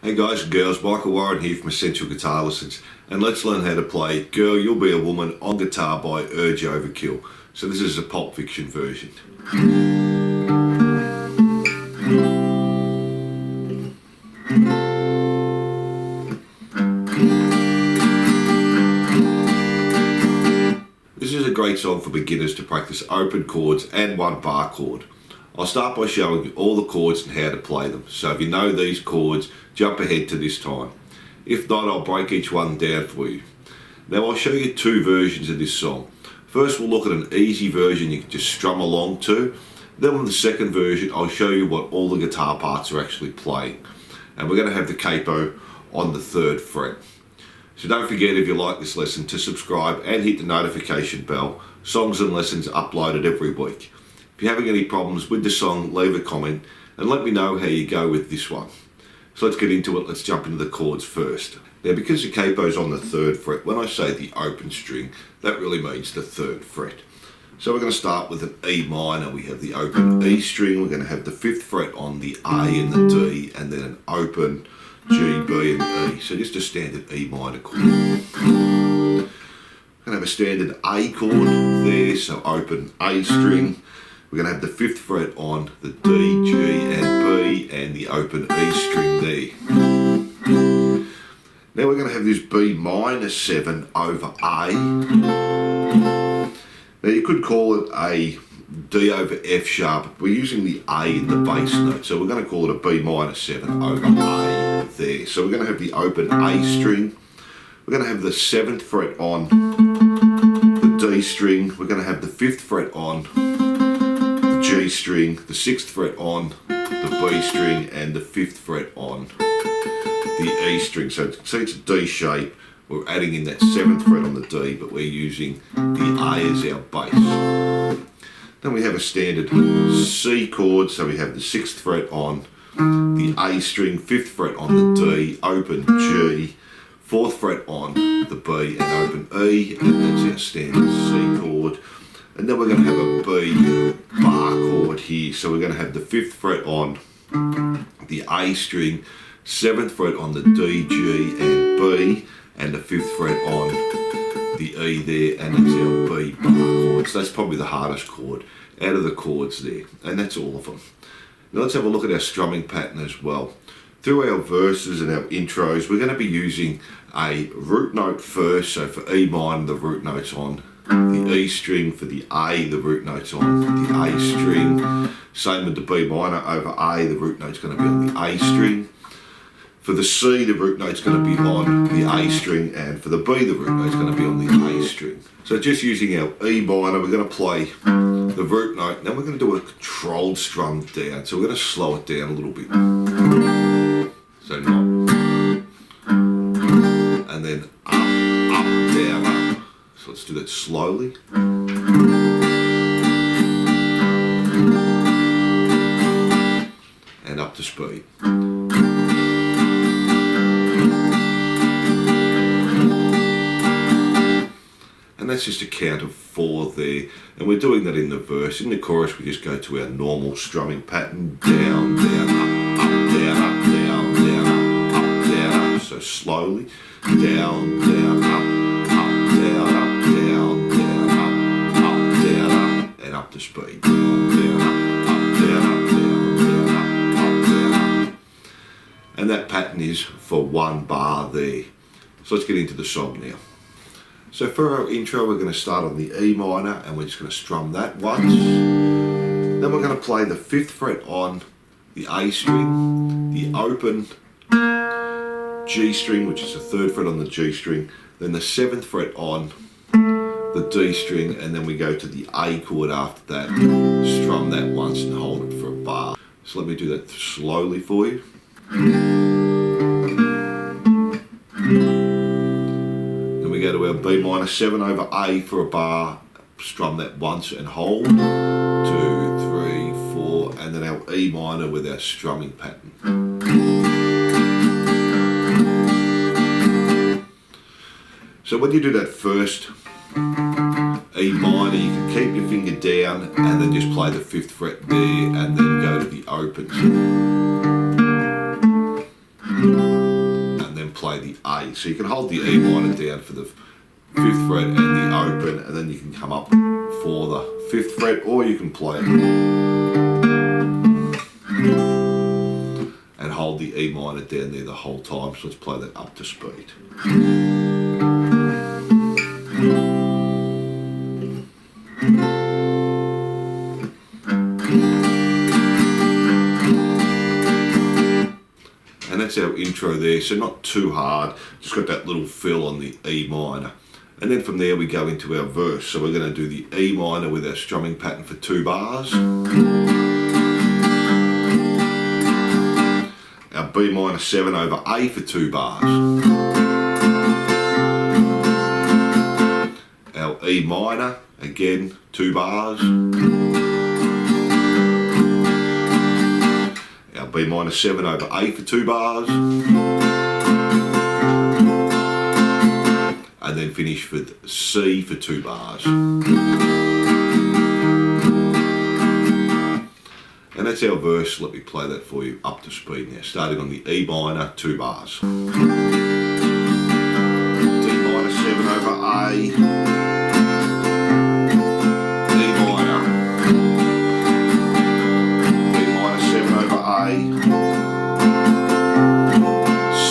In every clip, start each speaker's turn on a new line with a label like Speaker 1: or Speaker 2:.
Speaker 1: Hey guys and girls, Michael Warren here from Essential Guitar Lessons, and let's learn how to play Girl You'll Be a Woman on guitar by Urge Overkill. So this is a Pulp Fiction version. This is a great song for beginners to practice open chords and one bar chord. I'll start by showing you all the chords and how to play them. So if you know these chords, jump ahead to this time. If not, I'll break each one down for you. Now I'll show you two versions of this song. First we'll look at an easy version you can just strum along to. Then on the second version I'll show you what all the guitar parts are actually playing. And we're going to have the capo on the 3rd fret. So don't forget, if you like this lesson, to subscribe and hit the notification bell. Songs and lessons are uploaded every week. If you're having any problems with the song, leave a comment and let me know how you go with this one. So let's get into it. Let's jump into the chords first. Now because the capo's on the 3rd fret, when I say the open string, that really means the 3rd fret. So we're going to start with an E minor. We have the open E string. We're going to have the 5th fret on the A and the D, and then an open G, B and E. So just a standard E minor chord. We're going to have a standard A chord there, so open A string. We're going to have the 5th fret on the D, G and B, and the open E string there. Now we're going to have this B minor 7 over A. Now you could call it a D over F sharp. We're using the A in the bass note, so we're going to call it a B minor 7 over A there. So we're going to have the open A string. We're going to have the 7th fret on the D string. We're going to have the 5th fret on G string, the 6th fret on the B string, and the 5th fret on the E string. So see, it's a D shape. We're adding in that 7th fret on the D, but we're using the A as our bass. Then we have a standard C chord, so we have the 6th fret on the A string, 5th fret on the D, open G, 4th fret on the B and open E, and that's our standard C chord. And then we're going to have a B bar chord here. So we're going to have the 5th fret on the A string, 7th fret on the D, G and B, and the 5th fret on the E there, and that's our B bar chord. So that's probably the hardest chord out of the chords there, and that's all of them. Now let's have a look at our strumming pattern as well. Through our verses and our intros, we're going to be using a root note first. So for E minor, the root note's on the E string. For the A, the root note's on the A string. Same with the B minor over A, the root note's going to be on the A string. For the C, the root note's going to be on the A string, and for the B, the root note's going to be on the A string. So just using our E minor, we're going to play the root note, and then we're going to do a controlled strum down. So we're going to slow it down a little bit. So not. And then up, up, down, up. So let's do that slowly. And up to speed. And that's just a count of 4 there. And we're doing that in the verse. In the chorus we just go to our normal strumming pattern. Down, down, up, down, up, down, down, up, down, up. So slowly. Down, down, up, down, up, down, down, up, down, up, and up to speed. Down, down, up, down, up, down, down, up, down, up. And that pattern is for one bar there. So let's get into the song now. So for our intro, we're going to start on the E minor, and we're just going to strum that once. Then we're going to play the 5th fret on the A string, the open G string, which is the 3rd fret on the G string, then the 7th fret on the D string, and then we go to the A chord after that, strum that once and hold it for a bar. So let me do that slowly for you. Go to our B minor 7 over A for a bar, strum that once and hold, 2, 3, 4, and then our E minor with our strumming pattern. So when you do that first E minor, you can keep your finger down and then just play the 5th fret there, and then go to the opens. play the A. So you can hold the E minor down for the 5th fret and the open, and then you can come up for the 5th fret, or you can play it and hold the E minor down there the whole time. So let's play that up to speed. And that's our intro there, so not too hard, just got that little fill on the E minor. And then from there we go into our verse. So we're going to do the E minor with our strumming pattern for 2 bars. Our B minor 7 over A for 2 bars. Our E minor, again, 2 bars. Our B minor 7 over A for 2 bars. And then finish with C for 2 bars. And that's our verse. Let me play that for you up to speed now. Starting on the E minor, 2 bars. D minor 7 over A. E minor. D minor 7 over A. C.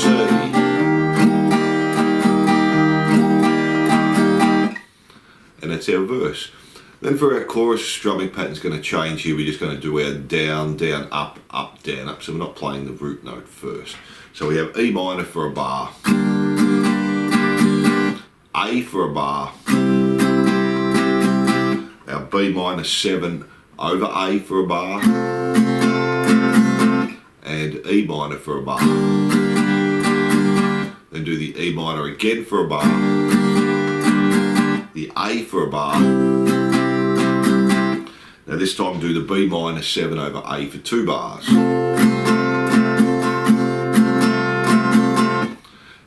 Speaker 1: And that's our verse. Then for our chorus, strumming pattern's going to change here. We're just going to do our down, down, up, up, down, up. So we're not playing the root note first. So we have E minor for a bar, A for a bar, our B minor 7 over A for a bar, and E minor for a bar. Then do the E minor again for a bar, the A for a bar. Now this time do the B minor 7 over A for 2 bars.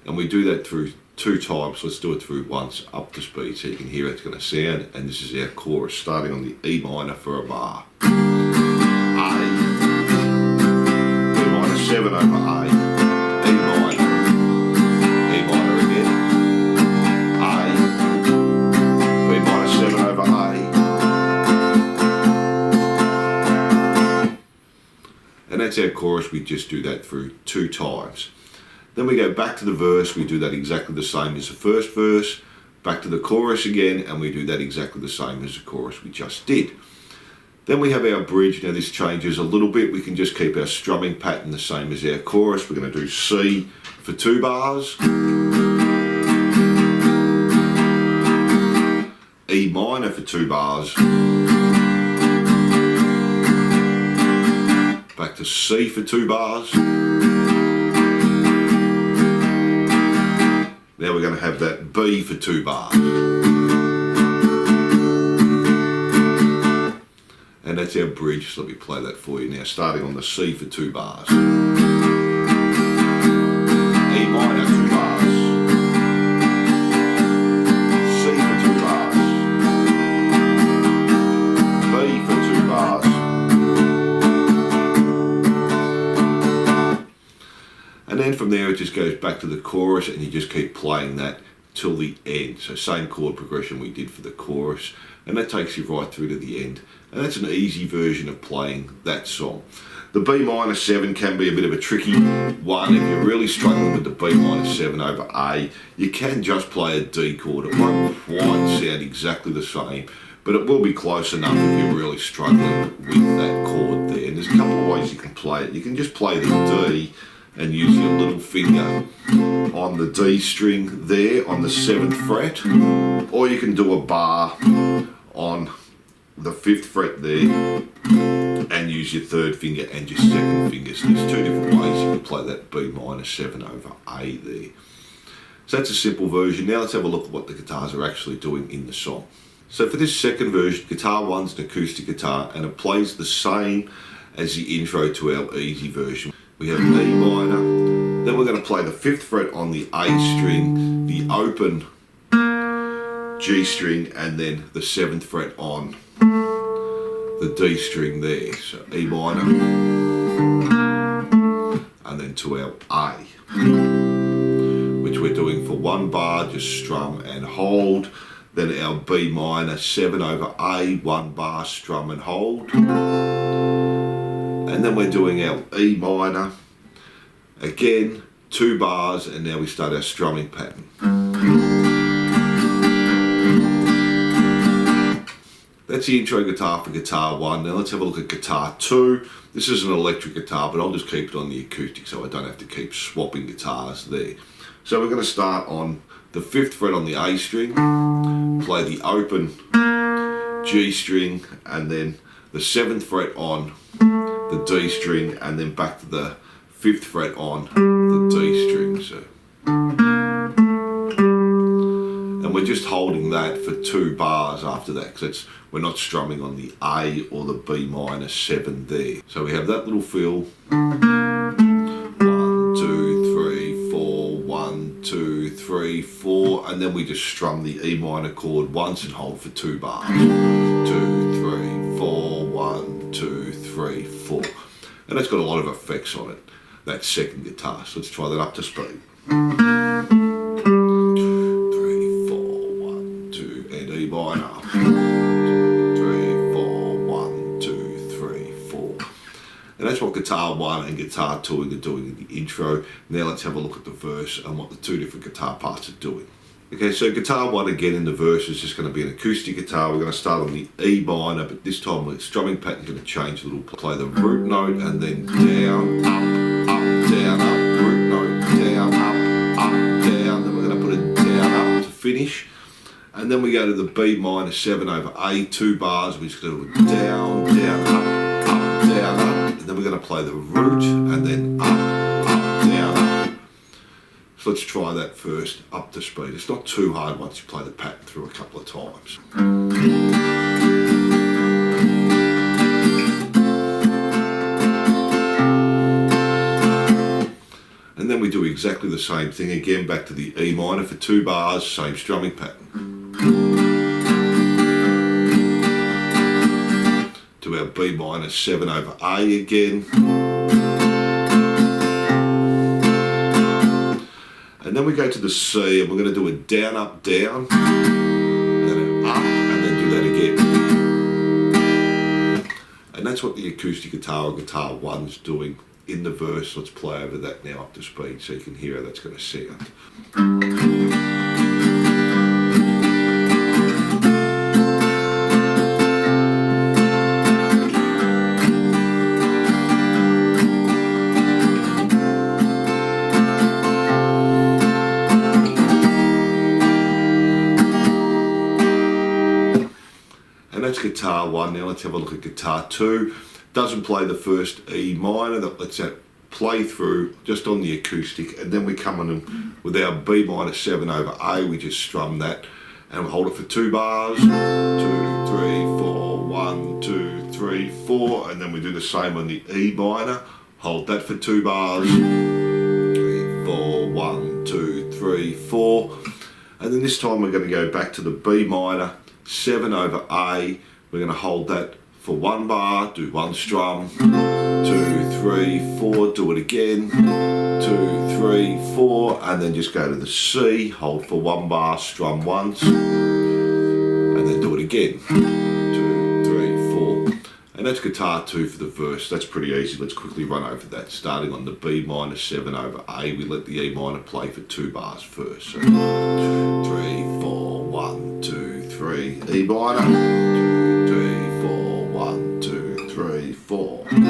Speaker 1: And we do that through 2 times. Let's do it through once up to speed so you can hear how it's going to sound. And this is our chorus starting on the E minor for a bar. A, B minor 7 over A, E minor, E minor again, A, B minor 7 over A. And that's our chorus. We just do that through 2 times. Then we go back to the verse. We do that exactly the same as the first verse. Back to the chorus again, and we do that exactly the same as the chorus we just did. Then we have our bridge. Now this changes a little bit. We can just keep our strumming pattern the same as our chorus. We're going to do C for 2 bars. E minor for 2 bars. Back to C for 2 bars. Now we're going to have that B for 2 bars. And that's our bridge. So let me play that for you now. Starting on the C for 2 bars. E minor 2 bars. C for 2 bars. B for 2 bars. And then from there it just goes back to the chorus, and you just keep playing that till the end. So same chord progression we did for the chorus, and that takes you right through to the end. And that's an easy version of playing that song. The B minor 7 can be a bit of a tricky one. If you're really struggling with the B minor 7 over A, you can just play a D chord. It won't quite sound exactly the same, but it will be close enough if you're really struggling with that chord there. And there's a couple of ways you can play it. You can just play the D and use your little finger on the D string there on the 7th fret, or you can do a bar on the 5th fret there and use your 3rd finger and your 2nd finger. So there's 2 different ways you can play that B minor 7 over A there. So that's a simple version. Now let's have a look at what the guitars are actually doing in the song. So for this second version, guitar 1's an acoustic guitar, and it plays the same as the intro to our easy version. We have E minor, then we're going to play the 5th fret on the A string, the open G string, and then the 7th fret on the D string there. So E minor, and then to our A. we're doing for 1 bar, just strum and hold. Then our B minor 7 over A, 1 bar, strum and hold. And then we're doing our E minor, again 2 bars, and now we start our strumming pattern. That's the intro guitar for guitar 1. Now let's have a look at guitar 2. This is an electric guitar, but I'll just keep it on the acoustic so I don't have to keep swapping guitars there. So we're going to start on the 5th fret on the A string, play the open G string, and then the 7th fret on the D string, and then back to the 5th fret on the D string. So, and we're just holding that for 2 bars after that, because we're not strumming on the A or the B minor 7 there. So we have that little fill. 1, 2, 3, 4, 1, 2, 3, 4, and then we just strum the E minor chord once and hold for 2 bars. 2, 3, 4, 1, 2, 3, 4. And that's got a lot of effects on it, that second guitar. So let's try that up to speed. 2, 3, 4, 1, 2, and E minor. 2, 3, 4, 1, 2, 3, 4. And that's what guitar 1 and guitar 2 are doing in the intro. Now let's have a look at the verse and what the 2 different guitar parts are doing. Okay, so guitar 1 again in the verse is just going to be an acoustic guitar. We're going to start on the E minor, but this time the strumming pattern is going to change a little. Play the root note and then down, up, down, up, root note, down, up, down. Then we're going to put it down, up to finish. And then we go to the B minor 7 over A, 2 bars. We're just going to do down, down, up, down, up. And then we're going to play the root and then up, down, up. So let's try that first, up to speed. It's not too hard once you play the pattern through a couple of times. And then we do exactly the same thing again, back to the E minor for 2 bars, same strumming pattern. To our B minor 7 over A again. And then we go to the C and we're going to do a down, up, down, and then an up, and then do that again. And that's what the acoustic guitar or guitar 1's doing in the verse. Let's play over that now up to speed so you can hear how that's going to sound. That's guitar 1. Now let's have a look at guitar 2. Doesn't play the first E minor, that lets that play through just on the acoustic, and then we come on with our B minor 7 over A. We just strum that and we hold it for 2 bars. 2, 3, 4, 1, 2, 3, 4, and then we do the same on the E minor. Hold that for 2 bars. 3, 4, 1, 2, 3, 4, and then this time we're going to go back to the B minor 7 over A. We're going to hold that for 1 bar, do 1 strum, 2, 3, 4, do it again, 2, 3, 4, and then just go to the C, hold for 1 bar, strum once, and then do it again, 2, 3, 4. And that's guitar 2 for the verse. That's pretty easy. Let's quickly run over that. Starting on the B minor 7 over A, we let the E minor play for 2 bars first. So 2, 3, 4, 1, 2, 3, E minor, 2, 3, 4, 1, 2, 3, 4, 2, 3,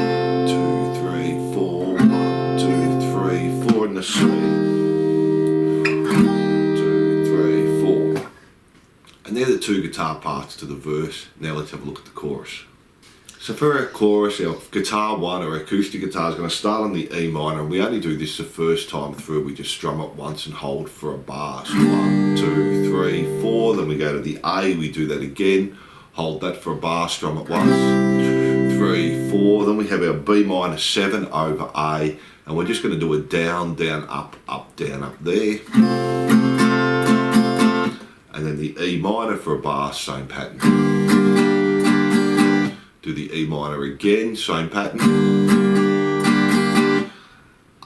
Speaker 1: 4, 1, 2, 3, 4 in the C, 2, 3, 4. And they're the 2 guitar parts to the verse. Now let's have a look at the chorus. So for our chorus, our guitar 1 or acoustic guitar is going to start on the E minor, and we only do this the first time through. We just strum it once and hold for a bar. So 1, 2, 3, 4, then we go to the A, we do that again, hold that for a bar, strum it once, 2, 3, 4, then we have our B minor 7 over A, and we're just going to do a down, down, up, down, up there. And then the E minor for a bar, same pattern. Do the E minor again, same pattern.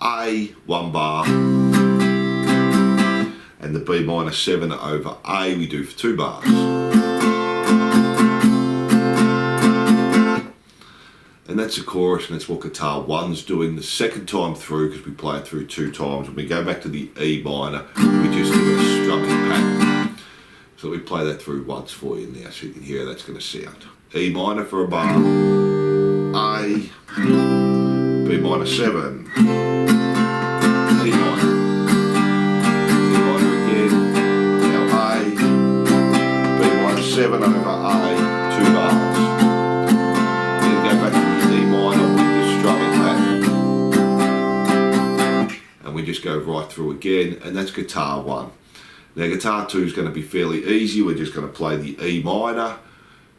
Speaker 1: A, 1 bar. B minor 7 over A we do for 2 bars. And that's the chorus, and that's what guitar 1's doing the second time through, because we play it through 2 times. When we go back to the E minor, we just do a strumming pattern. So we play that through once for you now so you can hear how that's going to sound. E minor for a bar, A, B minor 7, E minor, E minor again, now A, B minor 7 over A, 2 bars. Then go back to the E minor with the strumming pattern. And we just go right through again, and that's guitar 1. Now guitar 2 is going to be fairly easy. We're just going to play the E minor,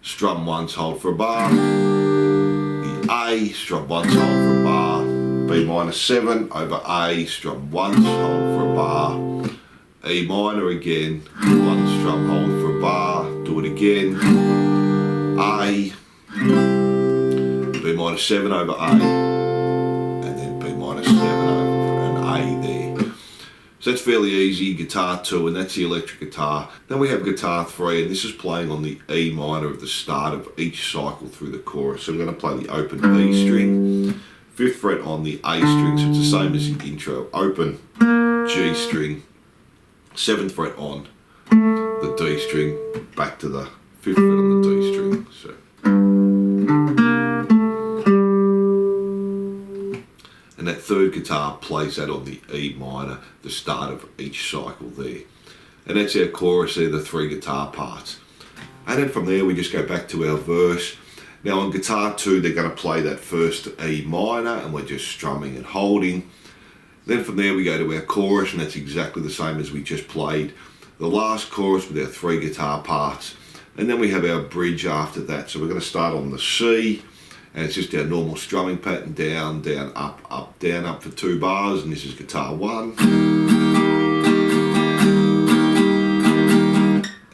Speaker 1: strum once, hold for a bar, the A, strum once, hold for a bar, B minor 7 over A, strum once, hold for a bar, E minor again, 1 strum, hold for a bar, do it again, A, B minor 7 over A, and then B minor 7 over an A there. So that's fairly easy, guitar 2, and that's the electric guitar. Then we have guitar 3, and this is playing on the E minor at the start of each cycle through the chorus. So we're going to play the open E string, 5th fret on the A string, so it's the same as the intro. Open G string, 7th fret on the D string, back to the 5th fret on the D string. So. And that third guitar plays that on the E minor, the start of each cycle there. And that's our chorus there, the 3 guitar parts. And then from there we just go back to our verse. Now on guitar 2 they're going to play that first E minor, and we're just strumming and holding. Then from there we go to our chorus, and that's exactly the same as we just played the last chorus with our 3 guitar parts. And then we have our bridge after that. So we're going to start on the C. And it's just our normal strumming pattern, down, down, up, down, up for 2 bars, and this is guitar 1.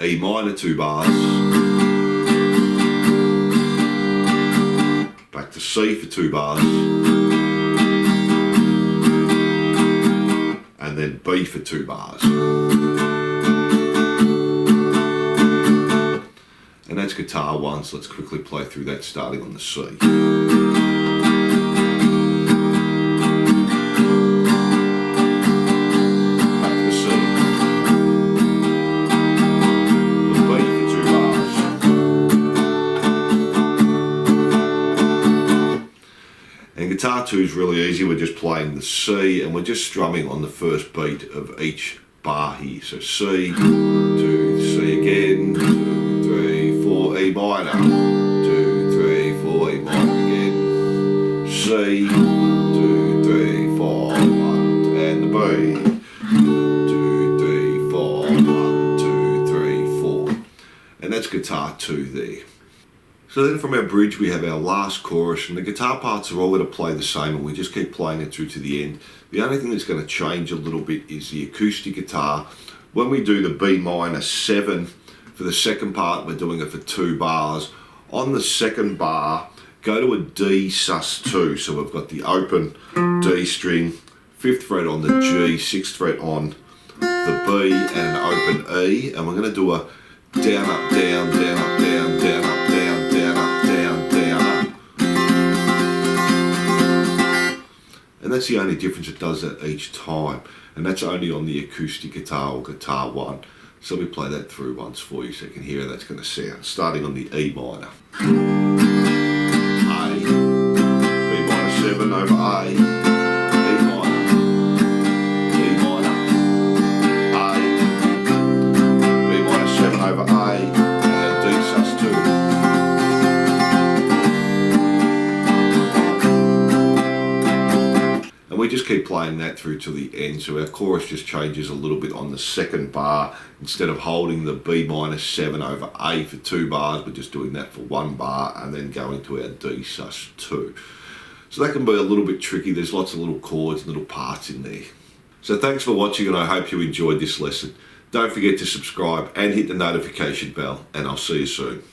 Speaker 1: E minor 2 bars. Back to C for 2 bars. And then B for 2 bars. And that's guitar 1, so let's quickly play through that starting on the C. Back to the C. The B for 2 bars. And guitar 2 is really easy. We're just playing the C, and we're just strumming on the first beat of each bar here. So C, 2, C again, 2, 3, 4, E minor, 2, 3, 4, E minor again, C, 2, 3, 4, 1, and the B, 2, 3, 4, 1, 2, 3, 4. And that's guitar 2 there. So then from our bridge we have our last chorus, and the guitar parts are all going to play the same, and we just keep playing it through to the end. The only thing that's going to change a little bit is the acoustic guitar. When we do the B minor 7 for the second part, we're doing it for 2 bars. On the second bar, go to a D sus2. So we've got the open D string, 5th fret on the G, 6th fret on the B, and an open E. And we're going to do a down, up, down, down, up, down, down, up, down, down, up, down, down, up. And that's the only difference, it does that each time. And that's only on the acoustic guitar or guitar 1. So we play that through once for you so you can hear how that's going to sound. Starting on the E minor. A, B minor 7 over A, E minor, E minor, A, B minor 7 over A, and D sus2. And we just keep playing that through to the end, so our chorus just changes a little bit on the second bar. Instead of holding the B minor 7 over A for 2 bars, we're just doing that for 1 bar and then going to our D sus2. So that can be a little bit tricky. There's lots of little chords and little parts in there. So thanks for watching, and I hope you enjoyed this lesson. Don't forget to subscribe and hit the notification bell, and I'll see you soon.